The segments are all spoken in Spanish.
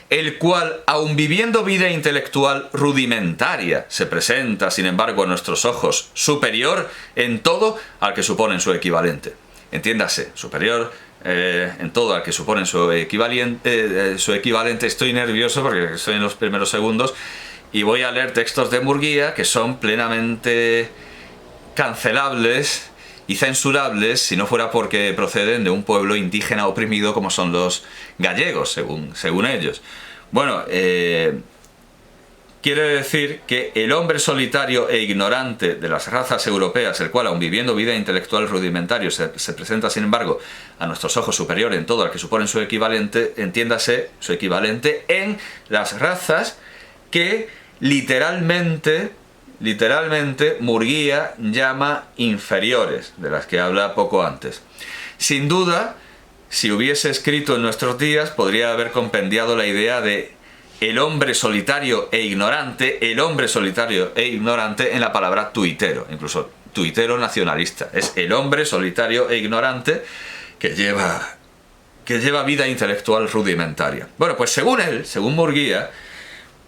el cual, aun viviendo vida intelectual rudimentaria, se presenta, sin embargo, a nuestros ojos superior en todo al que suponen su equivalente. Entiéndase, superior en todo al que suponen su equivalente. Estoy nervioso porque estoy en los primeros segundos y voy a leer textos de Murguía que son plenamente cancelables y censurables si no fuera porque proceden de un pueblo indígena oprimido como son los gallegos, según ellos. Bueno, quiere decir que el hombre solitario e ignorante de las razas europeas, el cual, aun viviendo vida intelectual rudimentaria, se presenta, sin embargo, a nuestros ojos superior en todo al que suponen su equivalente, entiéndase, su equivalente en las razas que literalmente Murguía llama inferiores, de las que habla poco antes. Sin duda, si hubiese escrito en nuestros días, podría haber compendiado la idea de el hombre solitario e ignorante, en la palabra tuitero, incluso tuitero nacionalista. Es el hombre solitario e ignorante que lleva vida intelectual rudimentaria. Bueno, pues según él, según Murguía,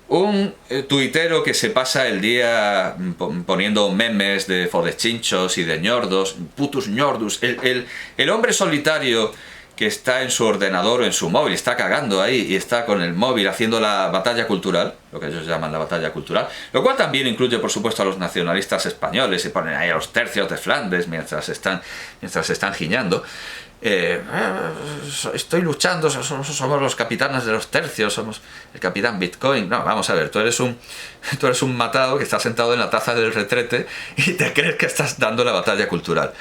un tuitero que se pasa el día poniendo memes de fodechinchos y de ñordos, putus ñordus, el hombre solitario que está en su ordenador o en su móvil, está cagando ahí y está con el móvil haciendo la batalla cultural, lo que ellos llaman la batalla cultural, lo cual también incluye, por supuesto, a los nacionalistas españoles, y ponen ahí a los tercios de Flandes mientras están giñando. Estoy luchando, somos los capitanes de los tercios, somos el capitán Bitcoin. No, vamos a ver, tú eres un matado que está sentado en la taza del retrete y te crees que estás dando la batalla cultural.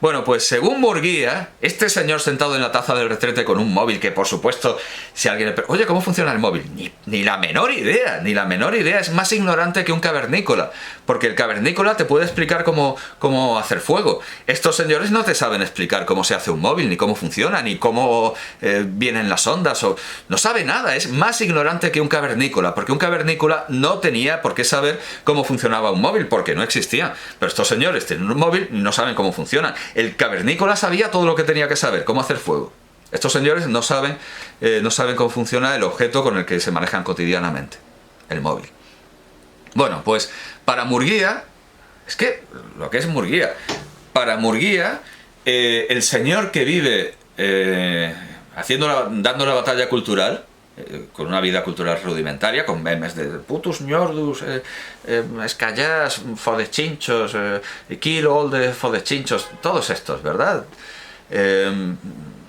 Bueno, pues según Murguía, este señor sentado en la taza del retrete con un móvil que, por supuesto, si alguien le pregunta, oye, ¿cómo funciona el móvil? Ni la menor idea, es más ignorante que un cavernícola, porque el cavernícola te puede explicar cómo hacer fuego. Estos señores no te saben explicar cómo se hace un móvil, ni cómo funciona, ni cómo vienen las ondas, no sabe nada, es más ignorante que un cavernícola, porque un cavernícola no tenía por qué saber cómo funcionaba un móvil, porque no existía. Pero estos señores tienen un móvil y no saben cómo funciona. El cavernícola sabía todo lo que tenía que saber, cómo hacer fuego. Estos señores no saben cómo funciona el objeto con el que se manejan cotidianamente, el móvil. Bueno, pues para Murguía, es que lo que es Murguía, para Murguía, el señor que vive dando la batalla cultural, con una vida cultural rudimentaria, con memes de putus ñordus, escallás, fodechinchos, kill all the fodechinchos, todos estos, ¿verdad?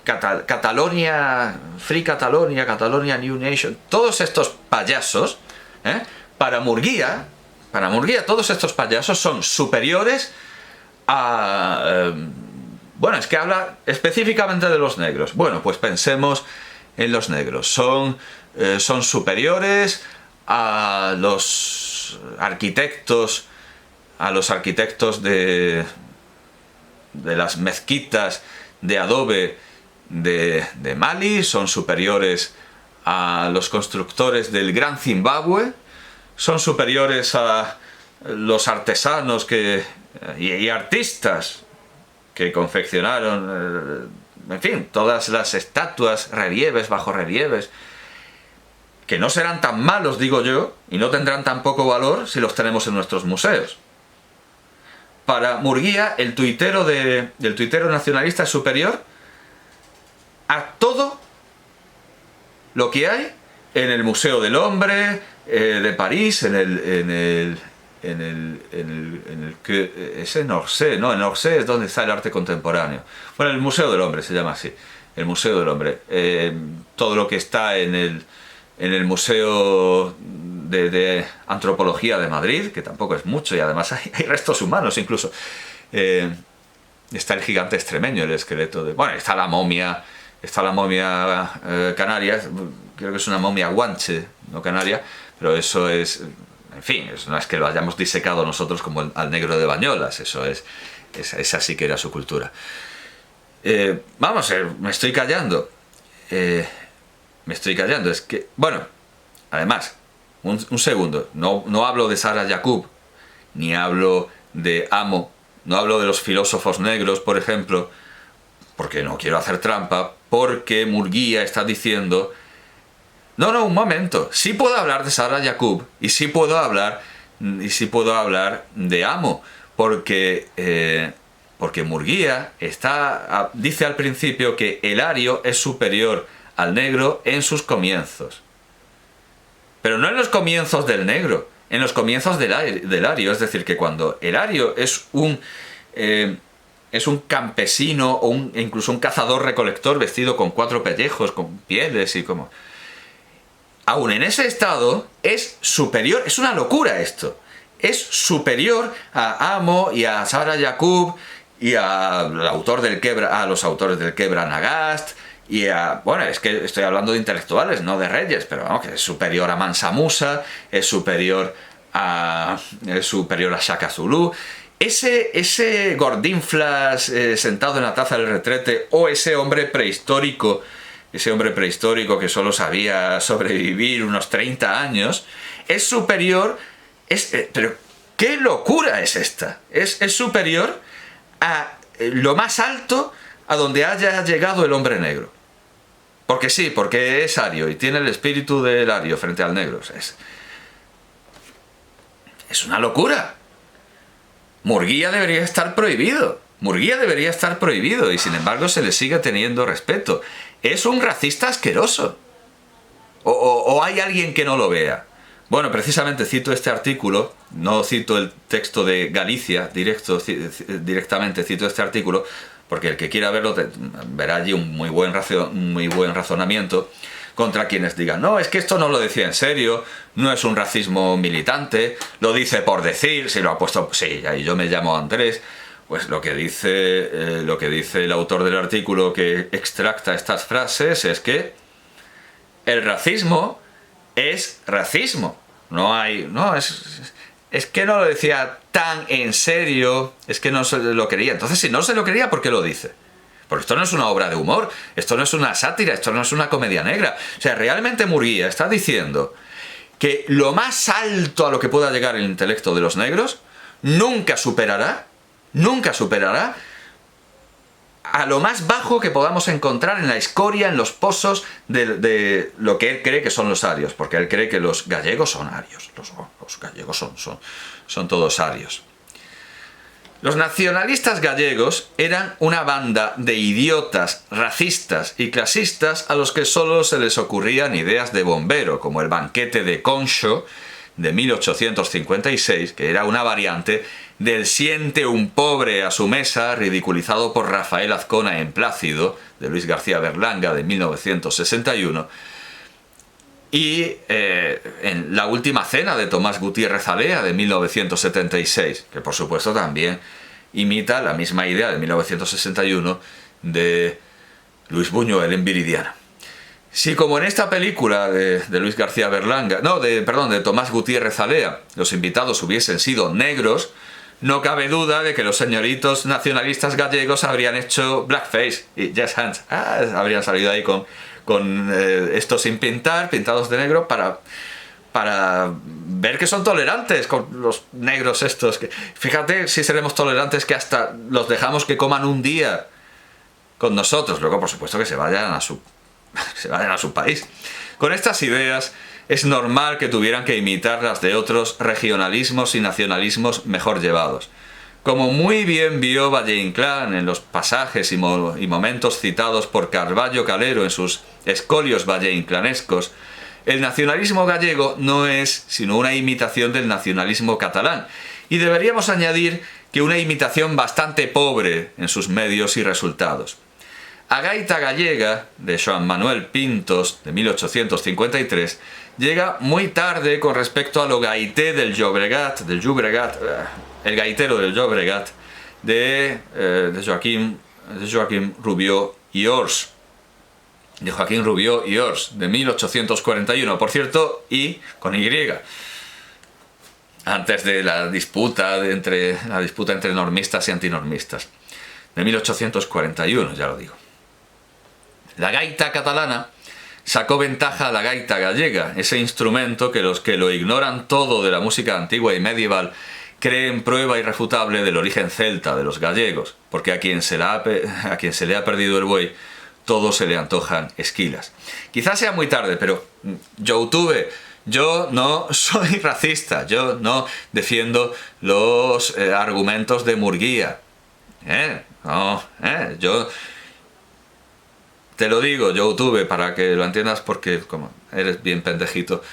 Catalonia, Free Catalonia, Catalonia New Nation, todos estos payasos, para Murguía, todos estos payasos son superiores a... bueno, es que habla específicamente de los negros. Bueno, pues pensemos en los negros. Son superiores a los arquitectos de las mezquitas de adobe de Mali, son superiores a los constructores del Gran Zimbabue, son superiores a los artesanos y artistas que confeccionaron, en fin, todas las estatuas, relieves, bajorrelieves, que no serán tan malos, digo yo, y no tendrán tan poco valor si los tenemos en nuestros museos. Para Murguía, el tuitero nacionalista es superior a todo lo que hay en el Museo del Hombre de París, en Orsay, ¿no? En Orsay es donde está el arte contemporáneo. Bueno, el Museo del Hombre se llama así, el Museo del Hombre. Todo lo que está en el Museo de Antropología de Madrid, que tampoco es mucho, y además hay restos humanos incluso. Está el gigante extremeño, el esqueleto de... Bueno, está la momia canaria, creo que es una momia guanche, no canaria, pero eso es... En fin, no es que lo hayamos disecado nosotros como al negro de Bañolas, esa sí que era su cultura. Me estoy callando. Es que, bueno, además, un segundo, no hablo de Sarah Jacob, ni hablo de Amo, no hablo de los filósofos negros, por ejemplo, porque no quiero hacer trampa, porque Murguía está diciendo No, no, un momento. Sí puedo hablar de Sara Yacoub y sí puedo hablar de Amo, porque Murguía dice al principio que el ario es superior al negro en sus comienzos. Pero no en los comienzos del negro, en los comienzos del ario. Es decir, que cuando el ario es un campesino o incluso un cazador-recolector vestido con 4 pellejos, con pieles y como... Aún en ese estado es superior, es una locura esto, es superior a Amo y a Sara Yacoub y a los autores del Quebra Nagast y bueno, es que estoy hablando de intelectuales, no de reyes, pero vamos, que es superior a Mansa Musa, es superior a Shaka Zulu. Ese gordinflas sentado en la taza del retrete, o ese hombre prehistórico que solo sabía sobrevivir unos 30 años, es superior, pero ¿qué locura es esta? Es superior a lo más alto a donde haya llegado el hombre negro. Porque sí, porque es ario y tiene el espíritu del ario frente al negro. Es una locura. Murguía debería estar prohibido. Murguía debería estar prohibido y sin embargo se le sigue teniendo respeto. Es un racista asqueroso. ¿O hay alguien que no lo vea? Bueno, precisamente cito este artículo, no cito el texto de Galicia directamente, cito este artículo, porque el que quiera verlo verá allí un muy buen razonamiento contra quienes digan, no, es que esto no lo decía en serio, no es un racismo militante, lo dice por decir, si lo ha puesto, sí, y yo me llamo Andrés. Pues lo que dice el autor del artículo que extracta estas frases es que el racismo es racismo. Es que no lo decía tan en serio, es que no se lo quería. Entonces, si no se lo quería, ¿por qué lo dice? Porque esto no es una obra de humor, esto no es una sátira, esto no es una comedia negra. O sea, realmente Murguía está diciendo que lo más alto a lo que pueda llegar el intelecto de los negros nunca superará a lo más bajo que podamos encontrar en la escoria, en los pozos de lo que él cree que son los arios, porque él cree que los gallegos son arios, los gallegos son todos arios. Los nacionalistas gallegos eran una banda de idiotas, racistas y clasistas a los que solo se les ocurrían ideas de bombero, como el banquete de Concho de 1856, que era una variante del Siente un pobre a su mesa, ridiculizado por Rafael Azcona en Plácido, de Luis García Berlanga, de 1961, y en La última cena, de Tomás Gutiérrez Alea, de 1976, que por supuesto también imita la misma idea de 1961 de Luis Buñuel en Viridiana. Si como en esta película de Luis García Berlanga, de Tomás Gutiérrez Alea, los invitados hubiesen sido negros, no cabe duda de que los señoritos nacionalistas gallegos habrían hecho blackface y jazz hands. Habrían salido ahí con esto sin pintar, pintados de negro, para ver que son tolerantes con los negros estos. Fíjate si seremos tolerantes que hasta los dejamos que coman un día con nosotros. Luego, por supuesto, que se vayan a su país. Con estas ideas es normal que tuvieran que imitar las de otros regionalismos y nacionalismos mejor llevados. Como muy bien vio Valle-Inclán en los pasajes y momentos citados por Carballo Calero en sus escolios valle-inclanescos, el nacionalismo gallego no es sino una imitación del nacionalismo catalán, y deberíamos añadir que una imitación bastante pobre en sus medios y resultados. A Gaita Gallega, de Joan Manuel Pintos, de 1853, llega muy tarde con respecto a lo gaité del Llobregat, el gaitero del Llobregat, de Joaquim Rubió i Ors, de 1841, por cierto, y con Y, antes de la disputa entre normistas y antinormistas, de 1841, ya lo digo. La gaita catalana sacó ventaja a la gaita gallega, ese instrumento que los que lo ignoran todo de la música antigua y medieval creen prueba irrefutable del origen celta de los gallegos, porque a quien se le ha perdido el buey, todo se le antojan esquilas. Quizás sea muy tarde, pero YouTube, yo no soy racista, yo no defiendo los argumentos de Murguía. Yo te lo digo, YouTube, para que lo entiendas, porque como eres bien pendejito.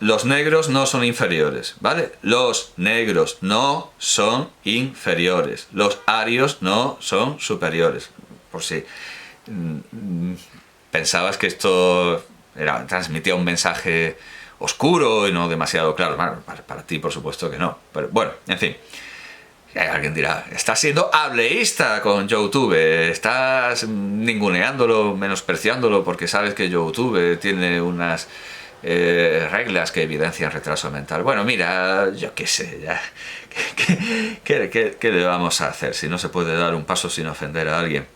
Los negros no son inferiores, ¿vale? Los negros no son inferiores. Los arios no son superiores. Por si pensabas que esto transmitía un mensaje oscuro y no demasiado claro. Bueno, para ti, por supuesto que no. Pero bueno, en fin. Alguien dirá, estás siendo hableísta con YouTube, estás ninguneándolo, menospreciándolo porque sabes que YouTube tiene unas reglas que evidencian retraso mental. Bueno, mira, yo qué sé, ya. ¿Qué le vamos a hacer si no se puede dar un paso sin ofender a alguien?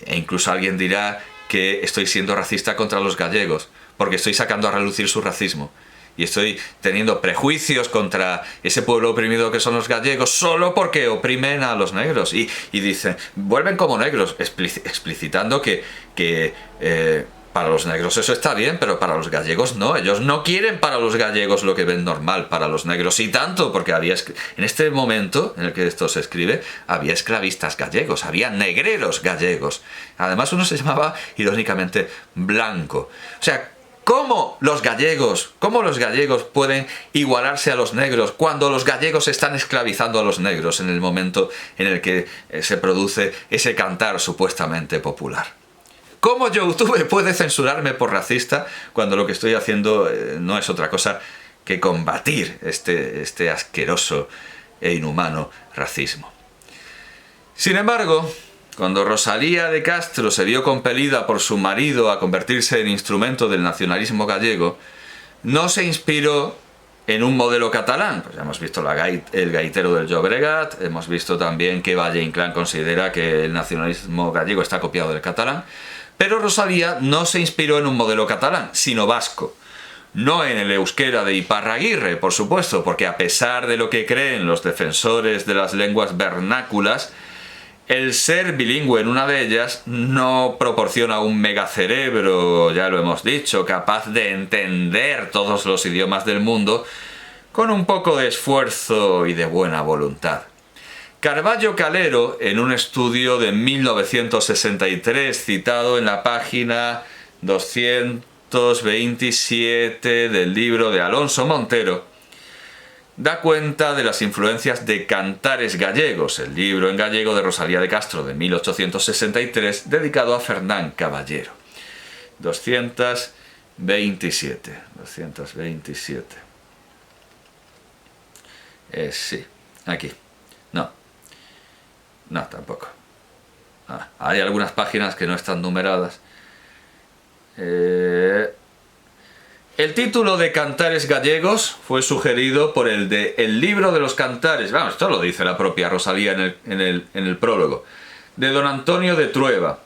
E incluso alguien dirá que estoy siendo racista contra los gallegos porque estoy sacando a relucir su racismo. Y estoy teniendo prejuicios contra ese pueblo oprimido que son los gallegos solo porque oprimen a los negros. Y dicen, vuelven como negros, explicitando que para los negros eso está bien, pero para los gallegos no. Ellos no quieren para los gallegos lo que ven normal para los negros. Y tanto, porque en este momento en el que esto se escribe, había esclavistas gallegos, había negreros gallegos. Además uno se llamaba, irónicamente, Blanco. O sea, ¿Cómo los gallegos pueden igualarse a los negros cuando los gallegos están esclavizando a los negros en el momento en el que se produce ese cantar supuestamente popular? ¿Cómo YouTube puede censurarme por racista cuando lo que estoy haciendo no es otra cosa que combatir este asqueroso e inhumano racismo? Sin embargo, cuando Rosalía de Castro se vio compelida por su marido a convertirse en instrumento del nacionalismo gallego, no se inspiró en un modelo catalán. Pues ya hemos visto el gaitero del Llobregat, hemos visto también que Valle Inclán considera que el nacionalismo gallego está copiado del catalán, pero Rosalía no se inspiró en un modelo catalán, sino vasco. No en el euskera de Iparraguirre, por supuesto, porque a pesar de lo que creen los defensores de las lenguas vernáculas, el ser bilingüe en una de ellas no proporciona un megacerebro, ya lo hemos dicho, capaz de entender todos los idiomas del mundo con un poco de esfuerzo y de buena voluntad. Carballo Calero, en un estudio de 1963 citado en la página 227 del libro de Alonso Montero, da cuenta de las influencias de Cantares gallegos, el libro en gallego de Rosalía de Castro de 1863, dedicado a Fernán Caballero. 227. Sí, aquí. No, tampoco. Hay algunas páginas que no están numeradas. El título de Cantares gallegos fue sugerido por el de El libro de los cantares, vamos, esto lo dice la propia Rosalía en el prólogo, de don Antonio de Trueba.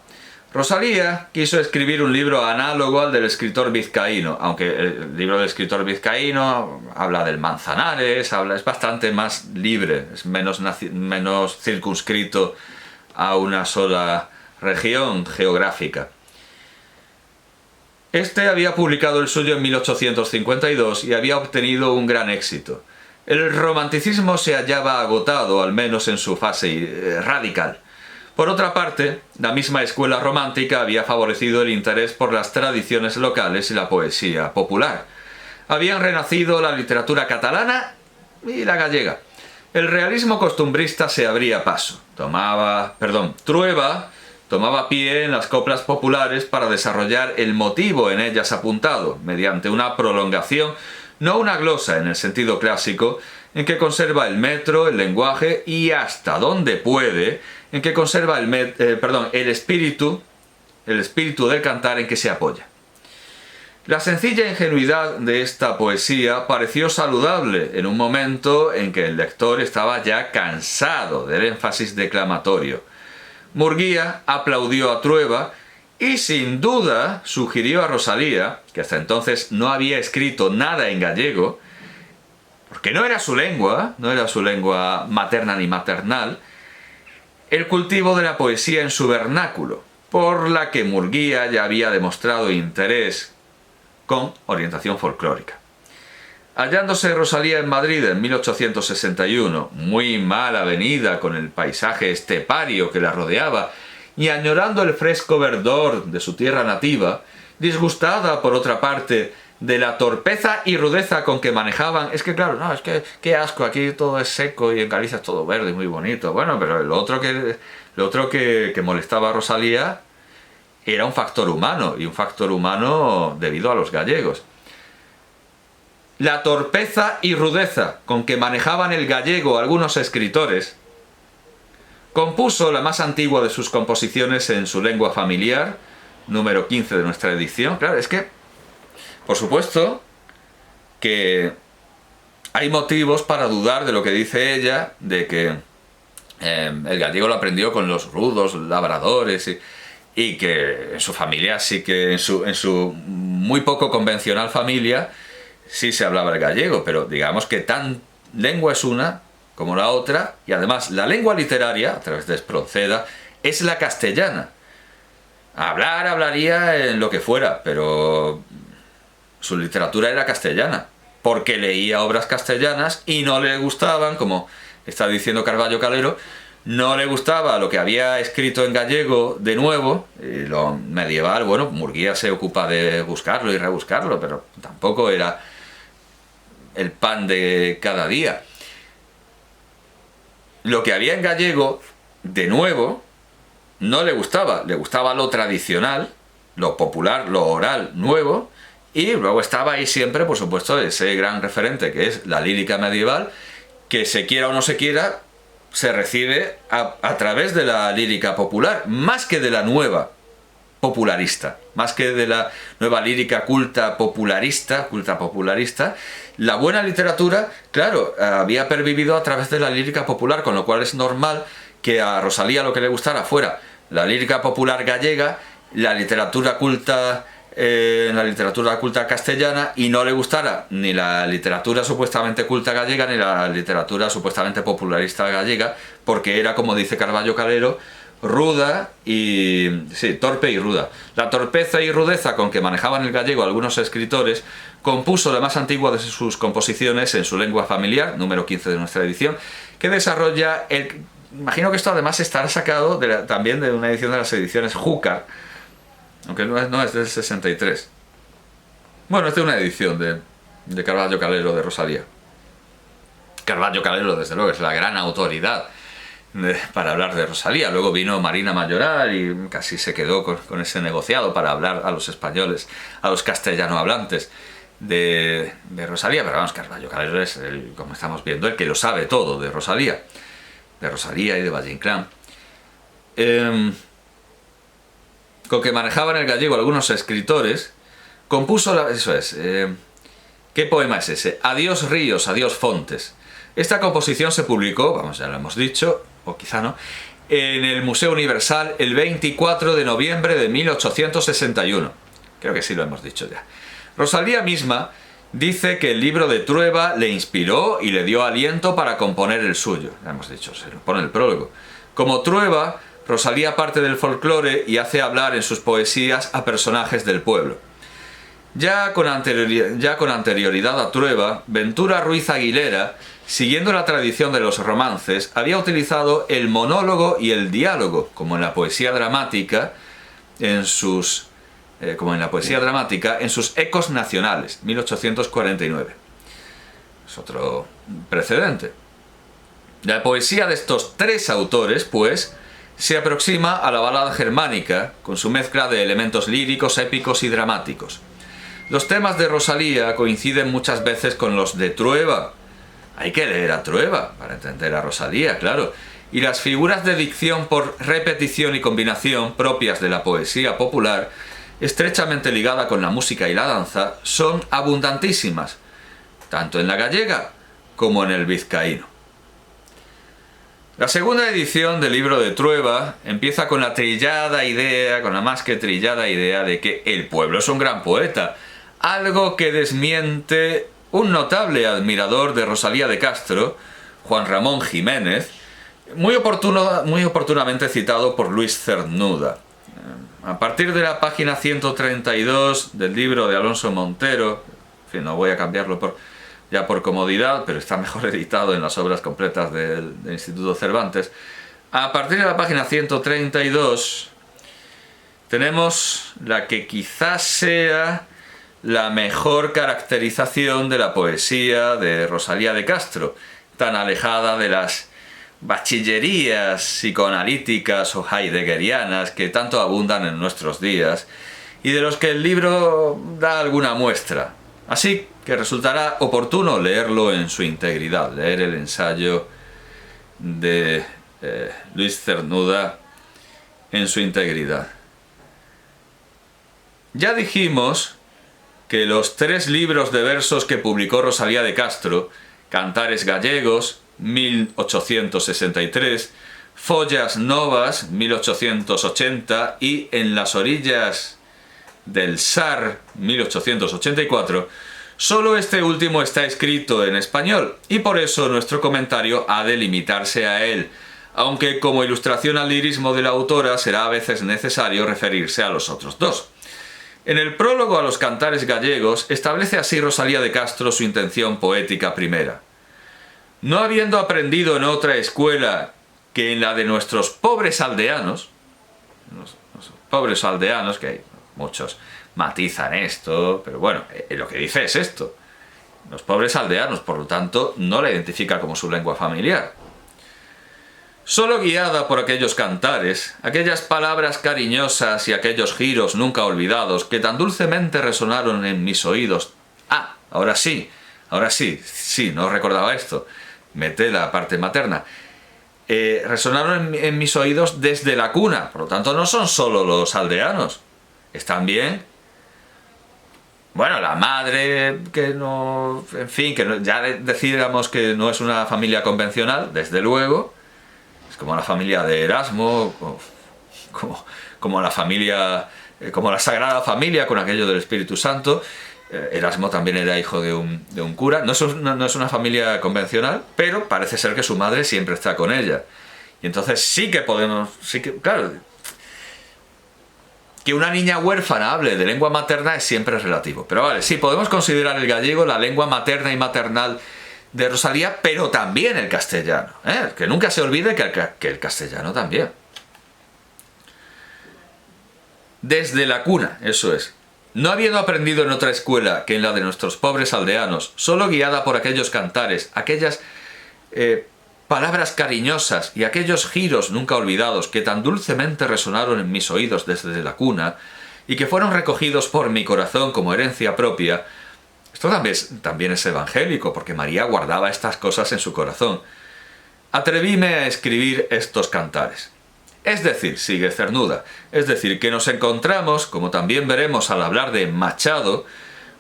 Rosalía quiso escribir un libro análogo al del escritor vizcaíno, aunque el libro del escritor vizcaíno habla del Manzanares, es bastante más libre, es menos circunscrito a una sola región geográfica. Este había publicado el suyo en 1852 y había obtenido un gran éxito. El romanticismo se hallaba agotado, al menos en su fase radical. Por otra parte, la misma escuela romántica había favorecido el interés por las tradiciones locales y la poesía popular. Habían renacido la literatura catalana y la gallega. El realismo costumbrista se abría paso. Trueba tomaba pie en las coplas populares para desarrollar el motivo en ellas apuntado, mediante una prolongación, no una glosa en el sentido clásico, en que conserva el metro, el lenguaje y hasta donde puede, en que conserva el espíritu del cantar en que se apoya. La sencilla ingenuidad de esta poesía pareció saludable en un momento en que el lector estaba ya cansado del énfasis declamatorio. Murguía aplaudió a Trueba y sin duda sugirió a Rosalía, que hasta entonces no había escrito nada en gallego, porque no era su lengua materna ni maternal, el cultivo de la poesía en su vernáculo, por la que Murguía ya había demostrado interés con orientación folclórica. Hallándose Rosalía en Madrid en 1861, muy mal avenida con el paisaje estepario que la rodeaba y añorando el fresco verdor de su tierra nativa, disgustada por otra parte de la torpeza y rudeza con que manejaban, es que claro, no, es que qué asco, aquí todo es seco y en Galicia es todo verde y muy bonito, bueno, pero lo otro que molestaba a Rosalía era un factor humano, y un factor humano debido a los gallegos. La torpeza y rudeza con que manejaban el gallego algunos escritores. Compuso la más antigua de sus composiciones en su lengua familiar, número 15 de nuestra edición. Claro, es que, por supuesto, que hay motivos para dudar de lo que dice ella, de que el gallego lo aprendió con los rudos labradores y que en su familia sí que, en su muy poco convencional familia, sí se hablaba el gallego, pero digamos que tan lengua es una como la otra, y además la lengua literaria, a través de Espronceda, es la castellana. Hablaría en lo que fuera, pero su literatura era castellana, porque leía obras castellanas y no le gustaban, como está diciendo Carballo Calero, no le gustaba lo que había escrito en gallego de nuevo, y lo medieval, bueno, Murguía se ocupa de buscarlo y rebuscarlo, pero tampoco era el pan de cada día. Lo que había en gallego, de nuevo, no le gustaba lo tradicional, lo popular, lo oral nuevo, y luego estaba ahí siempre, por supuesto, ese gran referente que es la lírica medieval, que se quiera o no se quiera, se recibe a través de la lírica popular, más que de la nueva popularista, más que de la nueva lírica culta popularista, la buena literatura, claro, había pervivido a través de la lírica popular, con lo cual es normal que a Rosalía lo que le gustara fuera la lírica popular gallega, la literatura culta castellana, y no le gustara ni la literatura supuestamente culta gallega ni la literatura supuestamente popularista gallega, porque era, como dice Carballo Calero, ruda y... sí, torpe y ruda. La torpeza y rudeza con que manejaban el gallego algunos escritores, compuso la más antigua de sus composiciones en su lengua familiar, número 15 de nuestra edición, que desarrolla el... Imagino que esto además estará sacado también de una edición de las ediciones Júcar, aunque no es del 63. Bueno, es de una edición de Carballo Calero de Rosalía. Carballo Calero, desde luego, es la gran autoridad para hablar de Rosalía. Luego vino Marina Mayoral y casi se quedó con ese negociado para hablar a los españoles, a los castellano hablantes de Rosalía. Pero vamos, Carballo Calero es, como estamos viendo, el que lo sabe todo de Rosalía y de Valle Inclán. Con que manejaban el gallego algunos escritores, compuso, ¿qué poema es ese? Adiós ríos, adiós fontes. Esta composición se publicó, vamos, ya lo hemos dicho, o quizá no, en el Museo Universal el 24 de noviembre de 1861. Creo que sí lo hemos dicho ya. Rosalía misma dice que el libro de Trueba le inspiró y le dio aliento para componer el suyo. Ya hemos dicho, se lo pone el prólogo. Como Trueba, Rosalía parte del folclore y hace hablar en sus poesías a personajes del pueblo. Ya con anterioridad a Trueba, Ventura Ruiz Aguilera, siguiendo la tradición de los romances, había utilizado el monólogo y el diálogo, como en la poesía dramática, en sus Ecos Nacionales, 1849. Es otro precedente. La poesía de estos tres autores, pues, se aproxima a la balada germánica, con su mezcla de elementos líricos, épicos y dramáticos. Los temas de Rosalía coinciden muchas veces con los de Trueba. Hay que leer a Trueba para entender a Rosalía, claro. Y las figuras de dicción por repetición y combinación propias de la poesía popular, estrechamente ligada con la música y la danza, son abundantísimas, tanto en la gallega como en el vizcaíno. La segunda edición del libro de Trueba empieza con la más que trillada idea de que el pueblo es un gran poeta, algo que desmiente un notable admirador de Rosalía de Castro, Juan Ramón Jiménez, muy oportunamente citado por Luis Cernuda. A partir de la página 132 del libro de Alonso Montero, en fin, no voy a cambiarlo ya por comodidad, pero está mejor editado en las obras completas del Instituto Cervantes. A partir de la página 132 tenemos la que quizás sea la mejor caracterización de la poesía de Rosalía de Castro, tan alejada de las bachillerías psicoanalíticas o heideggerianas que tanto abundan en nuestros días y de los que el libro da alguna muestra. Así que resultará oportuno leerlo en su integridad, leer el ensayo de Luis Cernuda en su integridad. Ya dijimos que los 3 libros de versos que publicó Rosalía de Castro, Cantares Gallegos, 1863, Follas Novas, 1880 y En las orillas del Sar, 1884, solo este último está escrito en español y por eso nuestro comentario ha de limitarse a él, aunque como ilustración al lirismo de la autora será a veces necesario referirse a los otros 2. En el prólogo a los Cantares Gallegos establece así Rosalía de Castro su intención poética primera. No habiendo aprendido en otra escuela que en la de nuestros pobres aldeanos, que hay muchos matizan esto, pero bueno, lo que dice es esto. Los pobres aldeanos, por lo tanto, no la identifica como su lengua familiar. Solo guiada por aquellos cantares, aquellas palabras cariñosas y aquellos giros nunca olvidados que tan dulcemente resonaron en mis oídos. Ah, ahora sí, no recordaba esto. Mete la parte materna. Resonaron en mis oídos desde la cuna, por lo tanto no son solo los aldeanos. Están bien, bueno, la madre que no, en fin, que no, ya decíamos que no es una familia convencional, desde luego. Es como la familia de Erasmo, como la familia, como la Sagrada Familia con aquello del Espíritu Santo. Erasmo también era hijo de un cura. No es una familia convencional, pero parece ser que su madre siempre está con ella. Y entonces claro, que una niña huérfana hable de lengua materna es siempre relativo. Pero vale, sí, podemos considerar el gallego la lengua materna y maternal de Rosalía, pero también el castellano. Que nunca se olvide que el castellano también. Desde la cuna, eso es. No habiendo aprendido en otra escuela que en la de nuestros pobres aldeanos, solo guiada por aquellos cantares, aquellas palabras cariñosas y aquellos giros nunca olvidados que tan dulcemente resonaron en mis oídos desde la cuna y que fueron recogidos por mi corazón como herencia propia. Esto también es evangélico, porque María guardaba estas cosas en su corazón. Atrevíme a escribir estos cantares. Es decir, sigue Cernuda, es decir, que nos encontramos, como también veremos al hablar de Machado,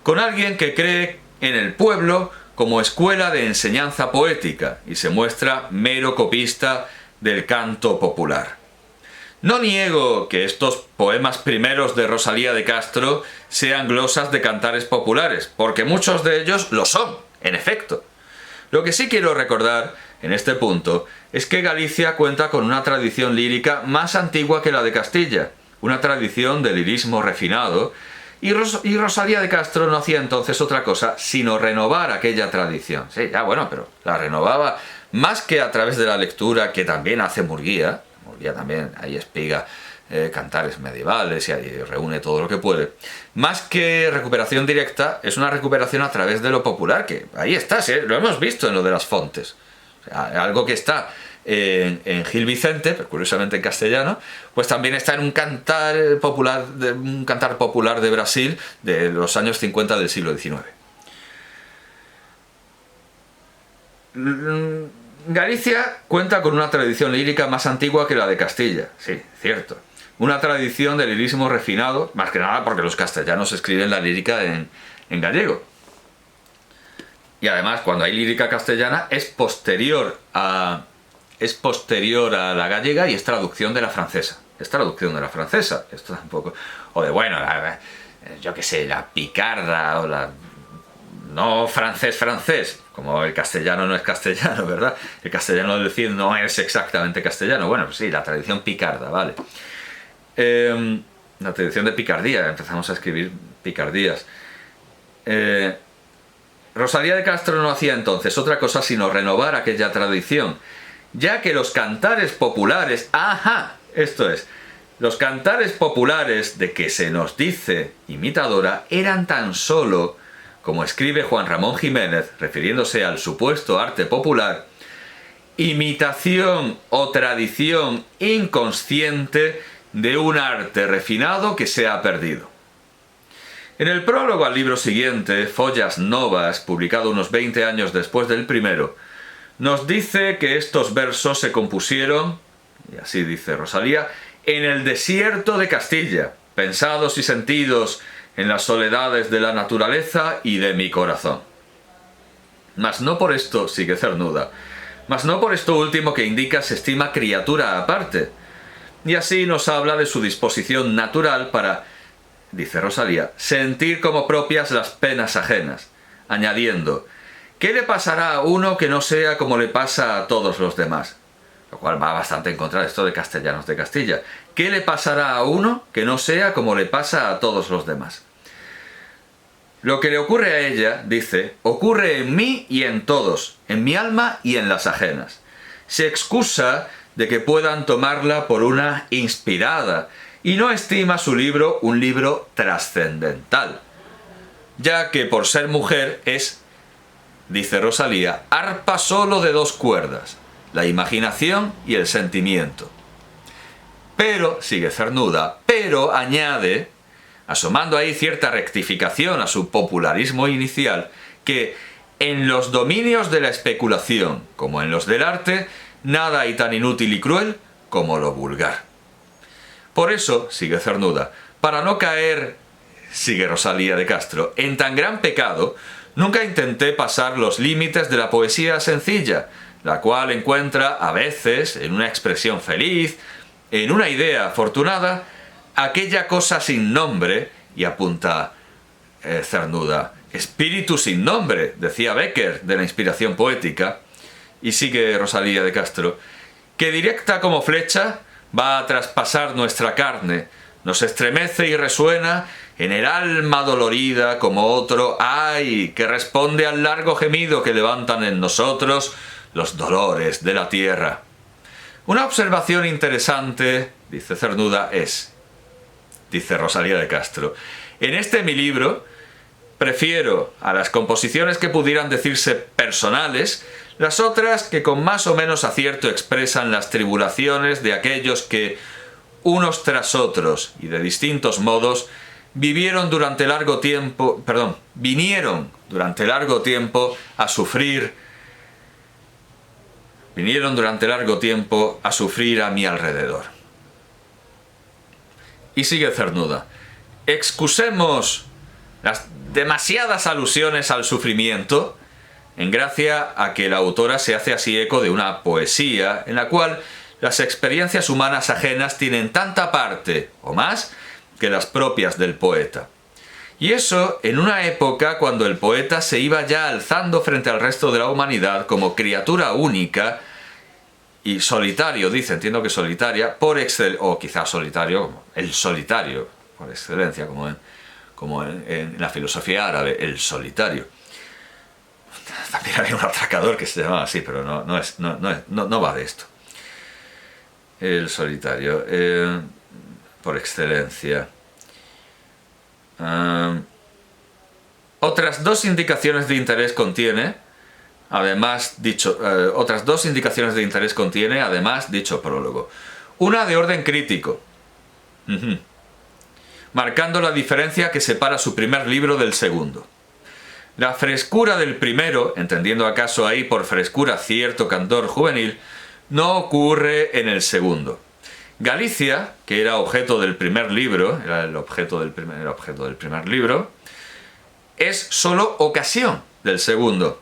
con alguien que cree en el pueblo como escuela de enseñanza poética y se muestra mero copista del canto popular. No niego que estos poemas primeros de Rosalía de Castro sean glosas de cantares populares, porque muchos de ellos lo son, en efecto. Lo que sí quiero recordar en este punto es que Galicia cuenta con una tradición lírica más antigua que la de Castilla, una tradición de lirismo refinado, y Rosalía de Castro no hacía entonces otra cosa sino renovar aquella tradición. Sí, ya bueno, pero la renovaba más que a través de la lectura que también hace Murguía. Murguía también ahí espiga cantares medievales y ahí reúne todo lo que puede. Más que recuperación directa, es una recuperación a través de lo popular, que ahí está, ¿sí? Lo hemos visto en lo de las fontes. O sea, algo que está en Gil Vicente, pero curiosamente en castellano, pues también está en un cantar popular de Brasil de los años 50 del siglo XIX. Galicia cuenta con una tradición lírica más antigua que la de Castilla, sí, cierto. Una tradición de lirismo refinado, más que nada porque los castellanos escriben la lírica en gallego. Y además, cuando hay lírica castellana, es posterior a la gallega y es traducción de la francesa. Esto tampoco... O de, bueno, yo qué sé, la picarda o no francés francés, como el castellano no es castellano, ¿verdad? El castellano del Cid no es exactamente castellano. Bueno, pues sí, la tradición picarda, ¿vale? La tradición de picardía, empezamos a escribir picardías. Rosalía de Castro no hacía entonces otra cosa sino renovar aquella tradición, ya que los cantares populares, esto es, los cantares populares de que se nos dice imitadora eran tan solo, como escribe Juan Ramón Jiménez, refiriéndose al supuesto arte popular, imitación o tradición inconsciente de un arte refinado que se ha perdido. En el prólogo al libro siguiente, Follas Novas, publicado unos 20 años después del primero, nos dice que estos versos se compusieron, y así dice Rosalía, en el desierto de Castilla, pensados y sentidos en las soledades de la naturaleza y de mi corazón. Mas no por esto, sigue Cernuda, mas no por esto último que indica se estima criatura aparte, y así nos habla de su disposición natural para, dice Rosalía, sentir como propias las penas ajenas, añadiendo, ¿qué le pasará a uno que no sea como le pasa a todos los demás? Lo cual va bastante en contra de esto de Castellanos de Castilla. ¿Qué le pasará a uno que no sea como le pasa a todos los demás? Lo que le ocurre a ella, dice, ocurre en mí y en todos, en mi alma y en las ajenas. Se excusa de que puedan tomarla por una inspirada, y no estima su libro un libro trascendental, ya que por ser mujer es, dice Rosalía, arpa solo de dos cuerdas, la imaginación y el sentimiento. Pero, sigue Cernuda, pero añade, asomando ahí cierta rectificación a su popularismo inicial, que en los dominios de la especulación, como en los del arte, nada hay tan inútil y cruel como lo vulgar. Por eso, sigue Cernuda, para no caer, sigue Rosalía de Castro, en tan gran pecado, nunca intenté pasar los límites de la poesía sencilla, la cual encuentra a veces en una expresión feliz, en una idea afortunada, aquella cosa sin nombre, y apunta Cernuda, espíritu sin nombre, decía Becker de la inspiración poética, y sigue Rosalía de Castro, que directa como flecha va a traspasar nuestra carne, nos estremece y resuena en el alma dolorida como otro ¡ay!, que responde al largo gemido que levantan en nosotros los dolores de la tierra. Una observación interesante, dice Cernuda, es, dice Rosalía de Castro, en este mi libro prefiero a las composiciones que pudieran decirse personales, las otras que con más o menos acierto expresan las tribulaciones de aquellos que, unos tras otros y de distintos modos, vinieron durante largo tiempo a sufrir a mi alrededor. Y sigue Cernuda, excusemos las demasiadas alusiones al sufrimiento, en gracia a que la autora se hace así eco de una poesía en la cual las experiencias humanas ajenas tienen tanta parte, o más, que las propias del poeta. Y eso en una época cuando el poeta se iba ya alzando frente al resto de la humanidad como criatura única y solitario, dice, entiendo que solitaria, por excelencia, o quizás solitario, el solitario, por excelencia, como en la filosofía árabe, el solitario. También había un atracador que se llamaba así, pero no va de esto. El solitario, por excelencia. Otras dos indicaciones de interés contiene, además dicho prólogo. Una de orden crítico, marcando la diferencia que separa su primer libro del segundo. La frescura del primero, entendiendo acaso ahí por frescura cierto candor juvenil, no ocurre en el segundo. Galicia, que era objeto del primer libro, era el objeto del primer libro, es sólo ocasión del segundo,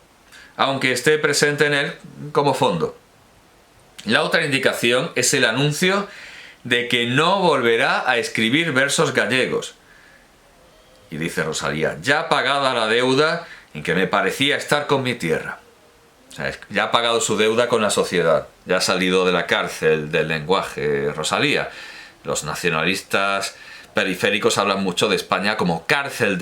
aunque esté presente en él como fondo. La otra indicación es el anuncio de que no volverá a escribir versos gallegos. Y dice Rosalía, ya pagada la deuda en que me parecía estar con mi tierra. O sea, ya ha pagado su deuda con la sociedad, ya ha salido de la cárcel del lenguaje, Rosalía. Los nacionalistas periféricos hablan mucho de España como cárcel